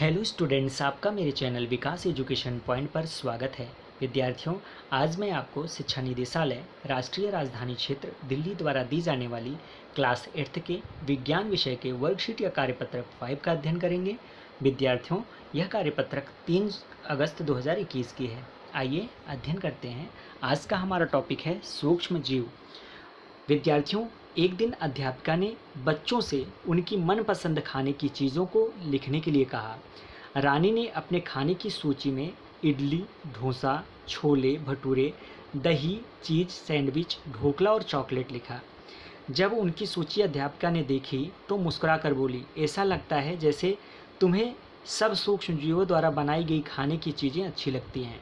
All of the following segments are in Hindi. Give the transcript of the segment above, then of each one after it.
हेलो स्टूडेंट्स, आपका मेरे चैनल विकास एजुकेशन पॉइंट पर स्वागत है। विद्यार्थियों, आज मैं आपको शिक्षा निदेशालय राष्ट्रीय राजधानी क्षेत्र दिल्ली द्वारा दी जाने वाली क्लास 8th के विज्ञान विषय के वर्कशीट या कार्यपत्रक 5 का अध्ययन करेंगे। विद्यार्थियों, यह कार्यपत्रक 3 अगस्त 2021 की है। आइए अध्ययन करते हैं। आज का हमारा टॉपिक है सूक्ष्म जीव। विद्यार्थियों, एक दिन अध्यापिका ने बच्चों से उनकी मनपसंद खाने की चीज़ों को लिखने के लिए कहा। रानी ने अपने खाने की सूची में इडली, डोसा, छोले भटूरे, दही, चीज़ सैंडविच, ढोकला और चॉकलेट लिखा। जब उनकी सूची अध्यापिका ने देखी तो मुस्कुराकर बोली, ऐसा लगता है जैसे तुम्हें सब सूक्ष्म जीवों द्वारा बनाई गई खाने की चीज़ें अच्छी लगती हैं।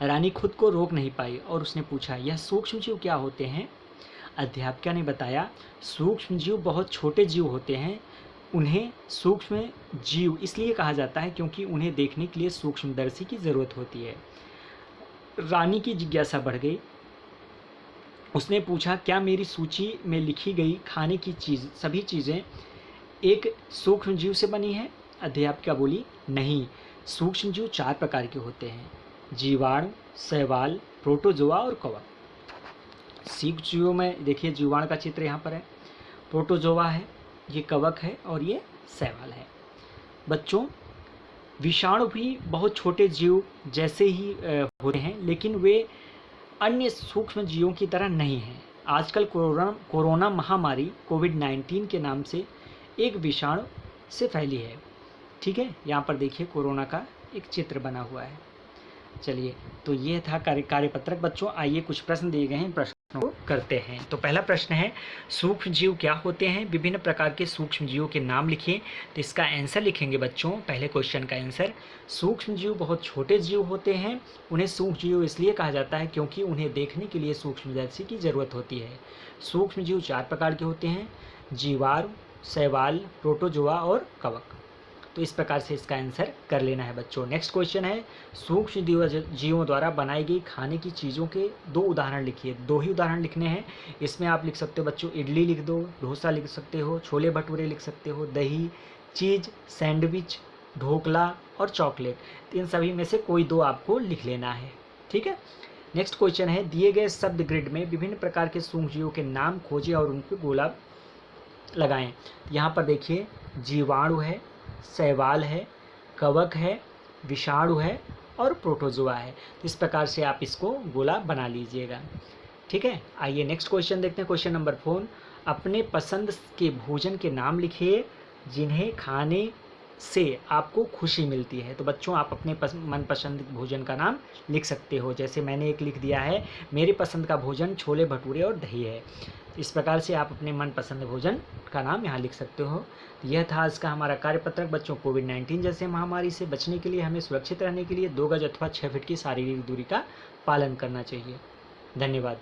रानी खुद को रोक नहीं पाई और उसने पूछा, यह सूक्ष्म जीव क्या होते हैं? अध्यापिका ने बताया, सूक्ष्म जीव बहुत छोटे जीव होते हैं। उन्हें सूक्ष्म जीव इसलिए कहा जाता है क्योंकि उन्हें देखने के लिए सूक्ष्मदर्शी की ज़रूरत होती है। रानी की जिज्ञासा बढ़ गई। उसने पूछा, क्या मेरी सूची में लिखी गई खाने की सभी चीज़ें एक सूक्ष्म जीव से बनी हैं? अध्यापिका बोली, नहीं, सूक्ष्म जीव 4 प्रकार के होते हैं: जीवाणु, शैवाल, प्रोटोजोआ और कवक। सूक्ष्म जीवों में देखिए, जीवाणु का चित्र यहाँ पर है, प्रोटोजोआ है, ये कवक है और ये शैवाल है। बच्चों, विषाणु भी बहुत छोटे जीव जैसे ही होते हैं, लेकिन वे अन्य सूक्ष्म जीवों की तरह नहीं हैं। आजकल कोरोना महामारी कोविड-19 के नाम से एक विषाणु से फैली है। ठीक है, यहाँ पर देखिए कोरोना का एक चित्र बना हुआ है। चलिए, तो ये था कार्यपत्रक। बच्चों, आइए कुछ प्रश्न दिए गए हैं, प्रश्नों को करते हैं। तो पहला प्रश्न है, सूक्ष्म जीव क्या होते हैं? विभिन्न प्रकार के सूक्ष्म जीवों के नाम लिखिए। तो इसका आंसर लिखेंगे बच्चों, पहले क्वेश्चन का आंसर, सूक्ष्म जीव बहुत छोटे जीव होते हैं। उन्हें सूक्ष्म जीव इसलिए कहा जाता है क्योंकि उन्हें देखने के लिए सूक्ष्मदर्शी की ज़रूरत होती है। सूक्ष्म जीव 4 प्रकार के होते हैं: जीवाणु, शैवाल, प्रोटोजोआ और कवक। तो इस प्रकार से इसका आंसर कर लेना है बच्चों। नेक्स्ट क्वेश्चन है, सूक्ष्म जीवों द्वारा बनाई गई खाने की चीज़ों के 2 उदाहरण लिखिए। 2 ही उदाहरण लिखने हैं। इसमें आप लिख सकते हो बच्चों, इडली लिख दो, डोसा लिख सकते हो, छोले भटूरे लिख सकते हो, दही, चीज़, सैंडविच, ढोकला और चॉकलेट। इन सभी में से कोई 2 आपको लिख लेना है। ठीक है। नेक्स्ट क्वेश्चन है, दिए गए शब्द ग्रिड में विभिन्न प्रकार के सूक्ष्म जीवों के नाम खोजें और उन पर गोला लगाएं। यहाँ पर देखिए, जीवाणु है, शैवाल है, कवक है, विषाणु है और प्रोटोजोआ है। इस प्रकार से आप इसको गोला बना लीजिएगा। ठीक है। आइए नेक्स्ट क्वेश्चन देखते हैं। क्वेश्चन नंबर 4, अपने पसंद के भोजन के नाम लिखिए जिन्हें खाने से आपको खुशी मिलती है। तो बच्चों, आप अपने मनपसंद भोजन का नाम लिख सकते हो। जैसे मैंने एक लिख दिया है, मेरे पसंद का भोजन छोले भटूरे और दही है। इस प्रकार से आप अपने मनपसंद भोजन का नाम यहाँ लिख सकते हो। यह था आज का हमारा कार्यपत्रक। बच्चों, कोविड-19 जैसे महामारी से बचने के लिए हमें सुरक्षित रहने के लिए 2 गज अथवा 6 फीट की शारीरिक दूरी का पालन करना चाहिए। धन्यवाद।